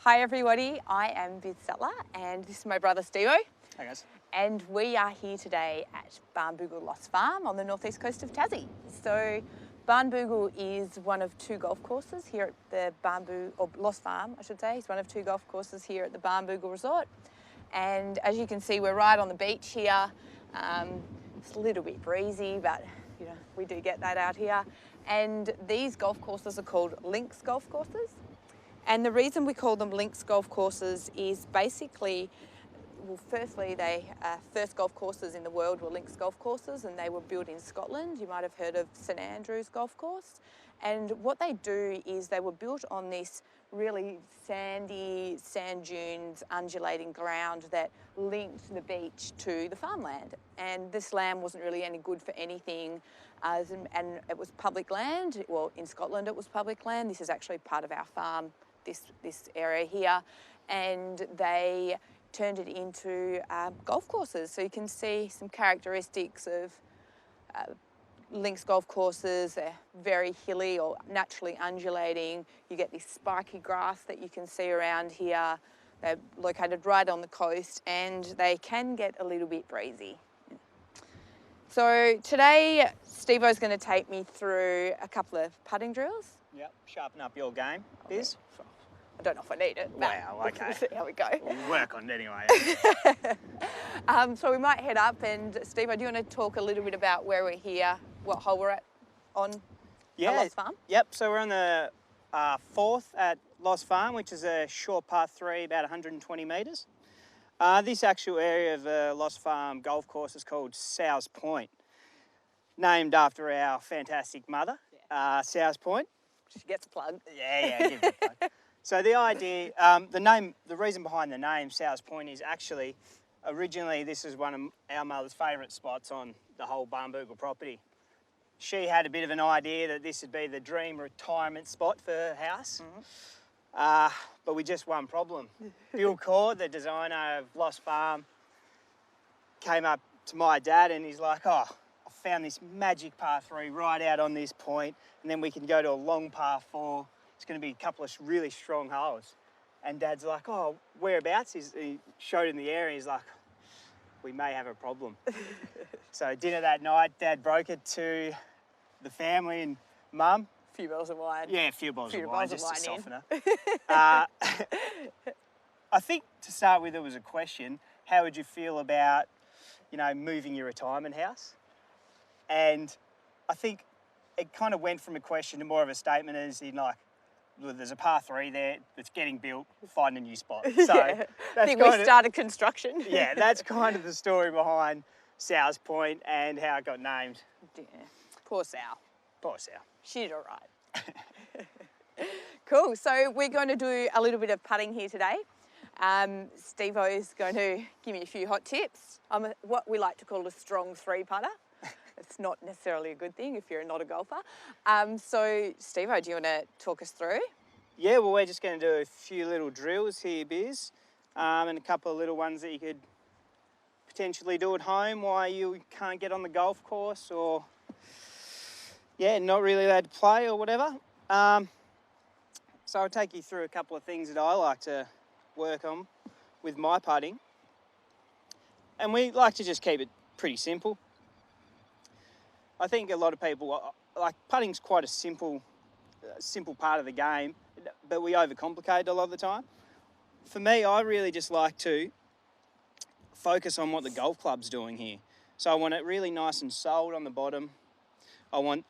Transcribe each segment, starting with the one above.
Hi everybody, I am Viz Sattler and this is my brother Steve-O. Hey guys. And we are here today at Barnbougle Lost Farm on the northeast coast of Tassie. So Barnbougle is one of two golf courses here at the Lost Farm, I should say. It's one of two golf courses here at the Barnbougle Resort. And as you can see, we're right on the beach here. It's a little bit breezy, but you know, we do get that out here. And these golf courses are called links golf courses. And the reason we call them links golf courses is basically, well, firstly, first golf courses in the world were links golf courses, and they were built in Scotland. You might have heard of St Andrews Golf Course. And what they do is they were built on this really sandy, sand dunes, undulating ground that linked the beach to the farmland. And this land wasn't really any good for anything, and it was public land. Well, in Scotland it was public land. This is actually part of our farm, this area here, and they turned it into golf courses. So you can see some characteristics of links golf courses. They're very hilly or naturally undulating. You get this spiky grass that you can see around here. They're located right on the coast and they can get a little bit breezy. So today, Steve-O's going to take me through a couple of putting drills. Yep, sharpen up your game, Biz. I don't know if I need it. Wow, okay. We'll see how we go. We'll work on it anyway. So we might head up, and Steve-O, do you want to talk a little bit about where we're here, what hole we're at on Lost Farm? Yep, so we're on the fourth at Lost Farm, which is a short par 3, about 120 metres. This actual area of the Lost Farm golf course is called Sow's Point, named after our fantastic mother, Sow's Point. She gets a plug. Yeah, give it a plug. So the idea, the reason behind the name Sow's Point is actually, originally this is one of our mother's favourite spots on the whole Barnbougle property. She had a bit of an idea that this would be the dream retirement spot for her house. Mm-hmm. But with just one problem. Bill Cord, the designer of Lost Farm, came up to my dad and he's like, oh, I found this magic par 3 right out on this point, and then we can go to a long par 4. It's going to be a couple of really strong holes. And Dad's like, oh, whereabouts? He showed him the area. He's like, we may have a problem. So dinner that night, Dad broke it to the family and Mum. A few bottles of wine. Yeah, a few bottles of wine just to soften her. I think to start with, it was a question. How would you feel about, moving your retirement house? And I think it kind of went from a question to more of a statement, as in like, well, there's a par 3 there that's getting built, find a new spot. So yeah. I think we started construction. Yeah, that's kind of the story behind Sow's Point and how it got named. Yeah. Poor Sow. Poor Sow. She's all right. Cool, so we're going to do a little bit of putting here today. Steve-O is going to give me a few hot tips. I'm what we like to call a strong 3 putter. It's not necessarily a good thing if you're not a golfer. So, Steve-O, do you want to talk us through? Yeah, well, we're just going to do a few little drills here, Biz, and a couple of little ones that you could potentially do at home while you can't get on the golf course or, not really allowed to play or whatever. So I'll take you through a couple of things that I like to work on with my putting. And we like to just keep it pretty simple. I think a lot of people, like putting's quite a simple part of the game, but we overcomplicate it a lot of the time. For me, I really just like to focus on what the golf club's doing here. So I want it really nice and solid on the bottom. I want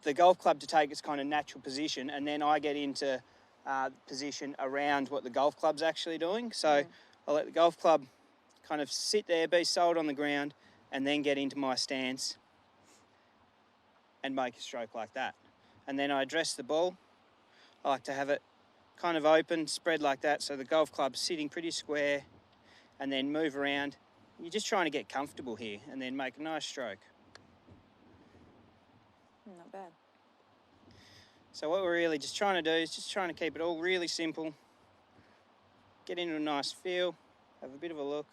the golf club to take its kind of natural position, and then I get into position around what the golf club's actually doing. So I let the golf club kind of sit there, be solid on the ground, and then get into my stance and make a stroke like that. And then I address the ball. I like to have it kind of open, spread like that, so the golf club's sitting pretty square, and then move around. You're just trying to get comfortable here and then make a nice stroke. Not bad. So what we're really just trying to do is just trying to keep it all really simple. Get into a nice feel, have a bit of a look,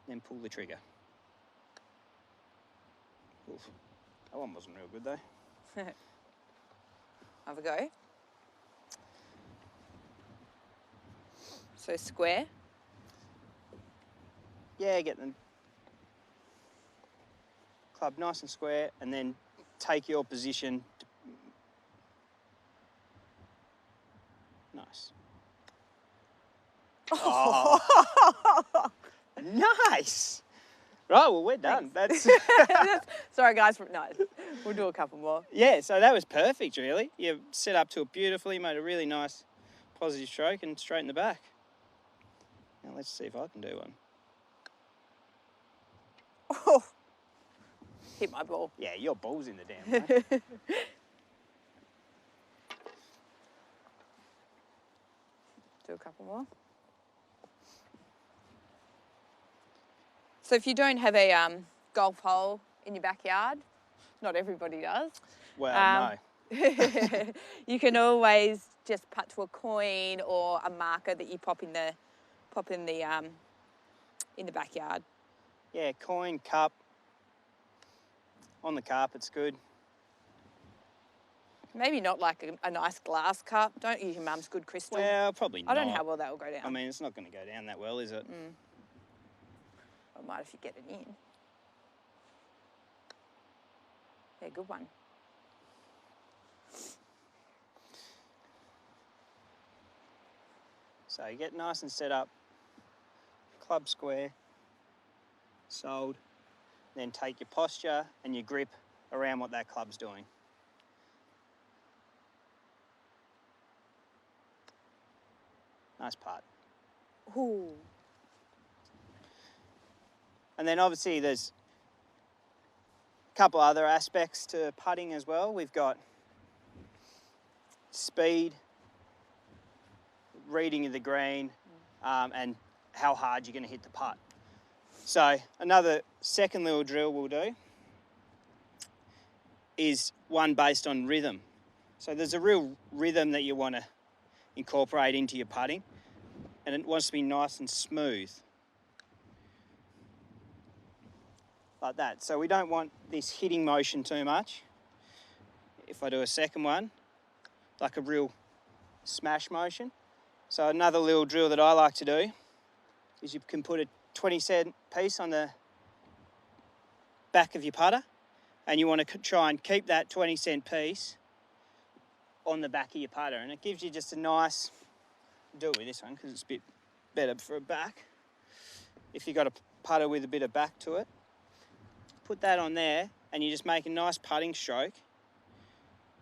then pull the trigger. Oof. That one wasn't real good though. Have a go. So square. Yeah, get the club nice and square, and then take your position. Nice. Oh. Nice. Right, well, we're done. That's Sorry, guys. No, we'll do a couple more. yeah, so that was perfect, really. You set up to it beautifully, made a really nice positive stroke and straight in the back. Now let's see if I can do one. Oh, hit my ball. Yeah, your ball's in the damn way. Do a couple more. So if you don't have a golf hole in your backyard, not everybody does. Well, no. You can always just putt to a coin or a marker that you pop in the backyard. Yeah, coin, cup. On the carpet's good. Maybe not like a nice glass cup. Don't use your mum's good crystal. Well, probably not. I don't know how well that will go down. I mean, it's not going to go down that well, is it? It might if you get it in. Yeah, good one. So you get nice and set up, club square, sold, then take your posture and your grip around what that club's doing. Nice putt. Ooh. And then obviously there's a couple other aspects to putting as well. We've got speed, reading of the green, and how hard you're going to hit the putt. So another second little drill we'll do is one based on rhythm. So there's a real rhythm that you want to incorporate into your putting, and it wants to be nice and smooth. Like that. So we don't want this hitting motion too much. If I do a second one, like a real smash motion. So another little drill that I like to do is you can put a 20-cent piece on the back of your putter, and you want to try and keep that 20-cent piece on the back of your putter, and it gives you just a nice, do it with this one because it's a bit better for a back. If you've got a putter with a bit of back to it, put that on there and you just make a nice putting stroke,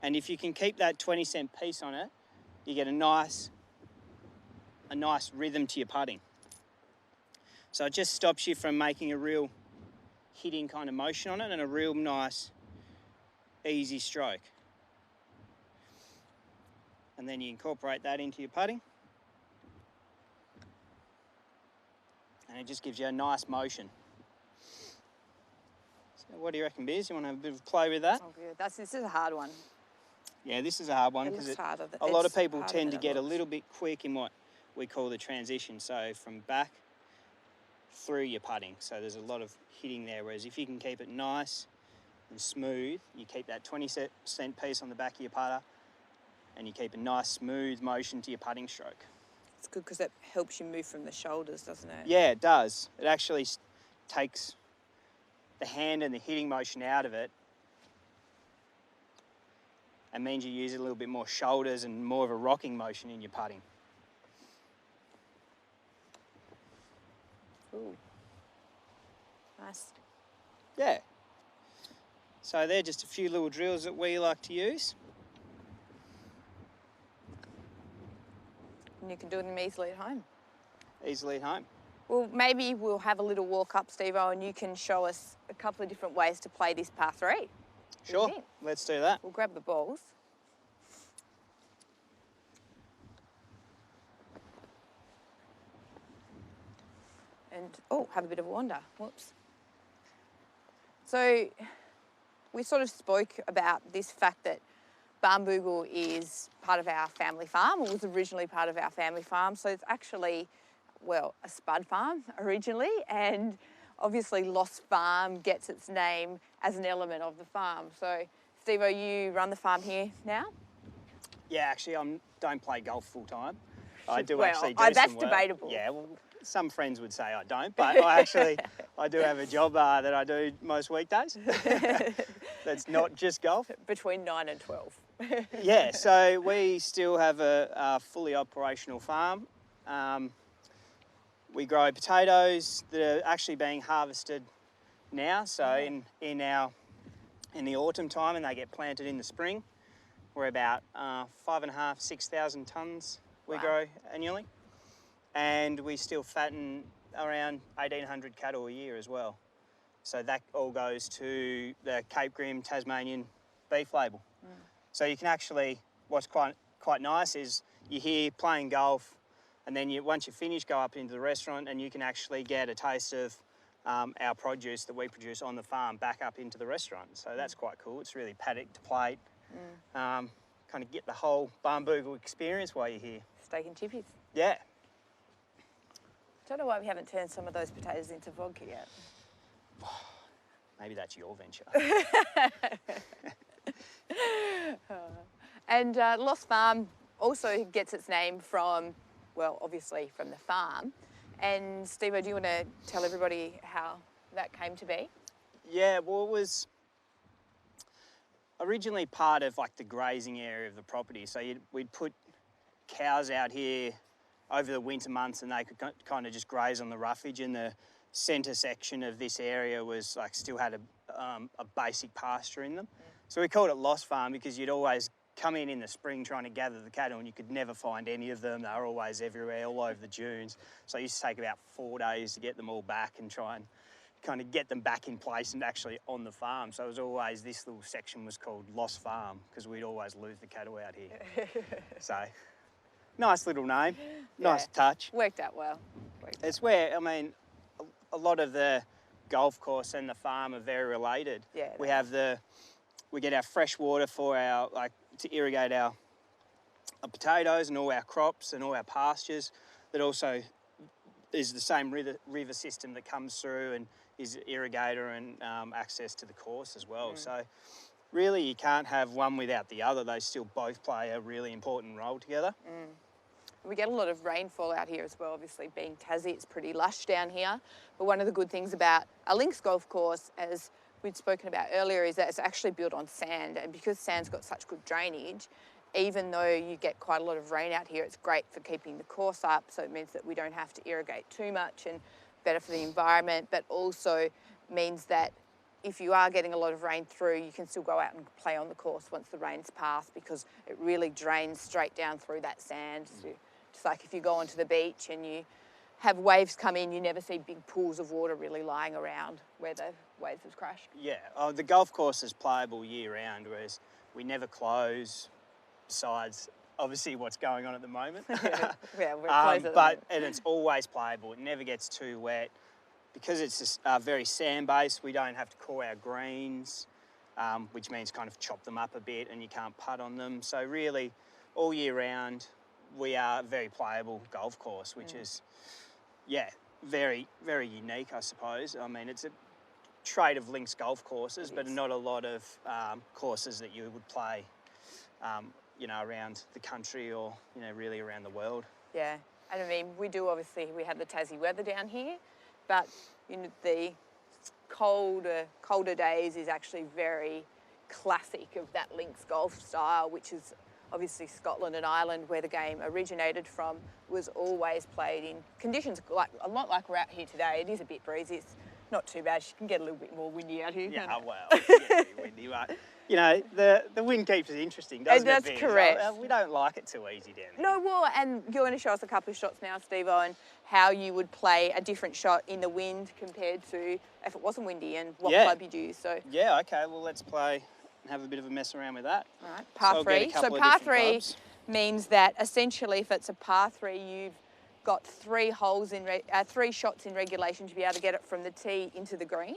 and if you can keep that 20-cent piece on it, you get a nice rhythm to your putting. So it just stops you from making a real hitting kind of motion on it and a real nice easy stroke. And then you incorporate that into your putting, and it just gives you a nice motion. So what do you reckon, Beers? You want to have a bit of a play with that? Oh, good. This is a hard one. Yeah, this is a hard one because a lot of people tend to get a little bit quick in what we call the transition. So from back through your putting. So there's a lot of hitting there, whereas if you can keep it nice and smooth, you keep that 20-cent piece on the back of your putter and you keep a nice smooth motion to your putting stroke. It's good because it helps you move from the shoulders, doesn't it? Yeah, it does. It actually takes the hand and the hitting motion out of it and means you use a little bit more shoulders and more of a rocking motion in your putting. Ooh. Nice. Yeah. So they're just a few little drills that we like to use. And you can do them easily at home. Easily at home. Well, maybe we'll have a little walk up, Steve-O, and you can show us a couple of different ways to play this par 3. Sure, let's do that. We'll grab the balls. And, oh, have a bit of a wander. Whoops. So we sort of spoke about this fact that Barnbougle is part of our family farm, or was originally part of our family farm. So it's actually, well, a spud farm originally, and obviously Lost Farm gets its name as an element of the farm. So Steve-O, you run the farm here now? Yeah, actually I don't play golf full time. I do Well, actually do that's some work. debatable. Yeah, well, some friends would say I don't, but I do have a job that I do most weekdays. That's not just golf. Between 9 and 12. Yeah, so we still have a fully operational farm. We grow potatoes that are actually being harvested now. So in the autumn time, and they get planted in the spring. We're about 5,500 to 6,000 tonnes we grow annually, and we still fatten around 1,800 cattle a year as well. So that all goes to the Cape Grim Tasmanian beef label. So you can actually, what's quite nice is you're here playing golf, and then once you finish, go up into the restaurant, and you can actually get a taste of our produce that we produce on the farm back up into the restaurant. So that's quite cool. It's really paddock to plate. Kind of get the whole Barnbougle experience while you're here. Steak and chippies. Yeah. Don't know why we haven't turned some of those potatoes into vodka yet. Maybe that's your venture. And Lost Farm also gets its name from, well, obviously from the farm. And Steve, do you want to tell everybody how that came to be? Yeah, well, it was originally part of like the grazing area of the property. So we'd put cows out here over the winter months, and they could kind of just graze on the roughage. And the centre section of this area was like still had a basic pasture in them. So we called it Lost Farm because you'd always come in the spring trying to gather the cattle, and you could never find any of them. They were always everywhere, all over the dunes. So it used to take about 4 days to get them all back and try and kind of get them back in place and actually on the farm. So it was always, this little section was called Lost Farm because we'd always lose the cattle out here. So nice little name, nice touch. Worked out well. It's where, I mean, a lot of the golf course and the farm are very related. Yeah. We get our fresh water for to irrigate our potatoes and all our crops and all our pastures. That also is the same river system that comes through and is irrigator and access to the course as well. So really you can't have one without the other. They still both play a really important role together. We get a lot of rainfall out here as well. Obviously being Tassie, it's pretty lush down here. But one of the good things about a links golf course, as we'd spoken about earlier, is that it's actually built on sand, and because sand's got such good drainage, even though you get quite a lot of rain out here, it's great for keeping the course up, so it means that we don't have to irrigate too much, and better for the environment, but also means that if you are getting a lot of rain through, you can still go out and play on the course once the rain's passed, because it really drains straight down through that sand. So just like if you go onto the beach and you have waves come in, you never see big pools of water really lying around where the waves have crashed. Yeah, the golf course is playable year round, whereas we never close, besides obviously what's going on at the moment. Yeah, we're closed at the moment. And it's always playable. It never gets too wet. Because it's very sand-based, we don't have to core our greens, which means kind of chop them up a bit and you can't putt on them. So really, all year round, we are a very playable golf course, which is, yeah, very, very unique, I suppose. I mean, it's a trait of links golf courses, but not a lot of courses that you would play, around the country or, really around the world. Yeah, and I mean, we have the Tassie weather down here, but the colder days is actually very classic of that links golf style, which is obviously Scotland and Ireland, where the game originated from, was always played in conditions a lot like we're out here today. It is a bit breezy. It's not too bad. You can get a little bit more windy out here. Yeah, well, it can get a bit windy, but the wind keeps it interesting, doesn't it? That's correct. We don't like it too easy down here. No, well, and you're going to show us a couple of shots now, Steve-O, and how you would play a different shot in the wind compared to if it wasn't windy, and what club you'd use. So yeah, okay. Well, let's play and have a bit of a mess around with that. All right, par three. So par three means that essentially, if it's a par three, you've got three shots in regulation to be able to get it from the tee into the green.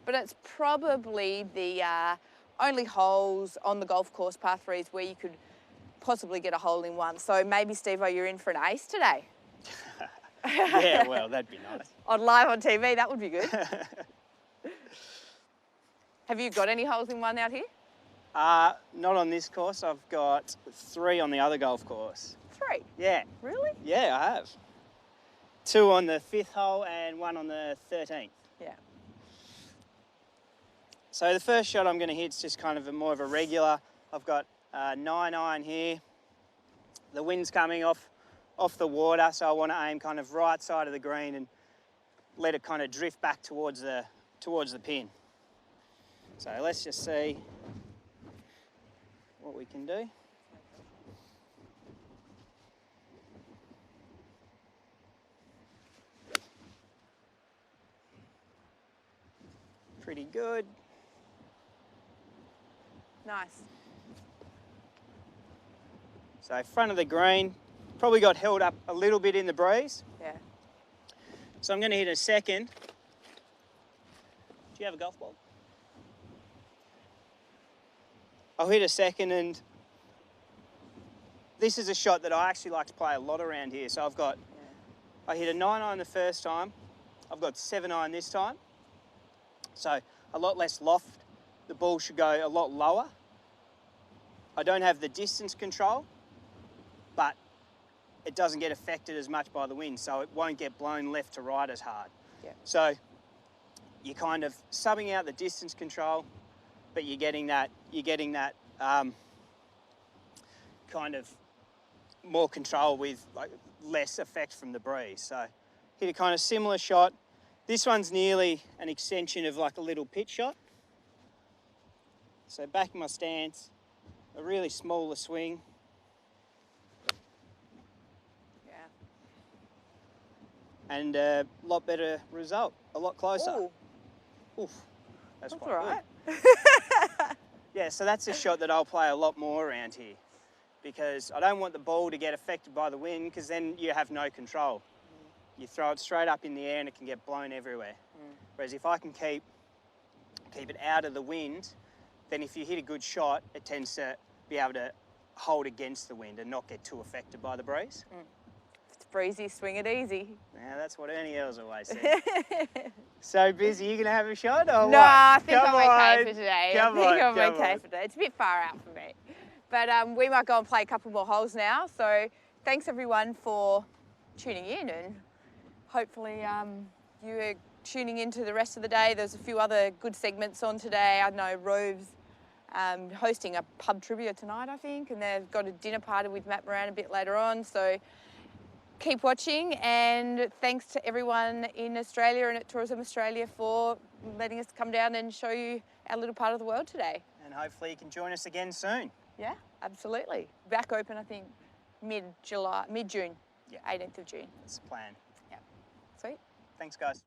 But it's probably the only holes on the golf course, par threes, where you could possibly get a hole in one. So maybe, Steve-O, you're in for an ace today. Yeah, well, that'd be nice. Live on TV, that would be good. Have you got any holes in one out here? Not on this course. I've got 3 on the other golf course. 3? Yeah. Really? Yeah, I have. 2 on the 5th hole and 1 on the 13th. Yeah. So the first shot I'm going to hit is just kind of more of a regular. I've got 9 iron here. The wind's coming off the water, so I want to aim kind of right side of the green and let it kind of drift back towards the pin. So let's just see what we can do. Pretty good. Nice. So front of the green, probably got held up a little bit in the breeze. Yeah. So I'm going to hit a second. Do you have a golf ball? I'll hit a second, and this is a shot that I actually like to play a lot around here. So I hit a 9 iron the first time. I've got 7 iron this time. So a lot less loft. The ball should go a lot lower. I don't have the distance control, but it doesn't get affected as much by the wind, so it won't get blown left to right as hard. Yeah. So you're kind of subbing out the distance control, but you're getting that kind of more control with like less effect from the breeze. So hit a kind of similar shot. This one's nearly an extension of like a little pitch shot. So back in my stance, a really smaller swing. Yeah. And a lot better result, a lot closer. Ooh. Oof, that's That's quite all right. good. Yeah, so that's a shot that I'll play a lot more around here, because I don't want the ball to get affected by the wind, because then you have no control. You throw it straight up in the air and it can get blown everywhere. Whereas if I can keep it out of the wind, then if you hit a good shot, it tends to be able to hold against the wind and not get too affected by the breeze. If it's breezy, swing it easy. Now that's what Ernie Els always said. So busy, you gonna have a shot or what? No, I think Come I'm okay on. for today. Come I think on, I'm come okay on. for today. It's a bit far out for me. But we might go and play a couple more holes now. So thanks everyone for tuning in, and hopefully you are tuning into the rest of the day. There's a few other good segments on today. I know Rove's hosting a pub trivia tonight, I think, and they've got a dinner party with Matt Moran a bit later on. So keep watching, and thanks to everyone in Australia and at Tourism Australia for letting us come down and show you our little part of the world today. And hopefully you can join us again soon. Yeah, absolutely. Back open, I think, mid-June. Yeah. 18th of June. That's the plan. Yeah. Sweet. Thanks, guys.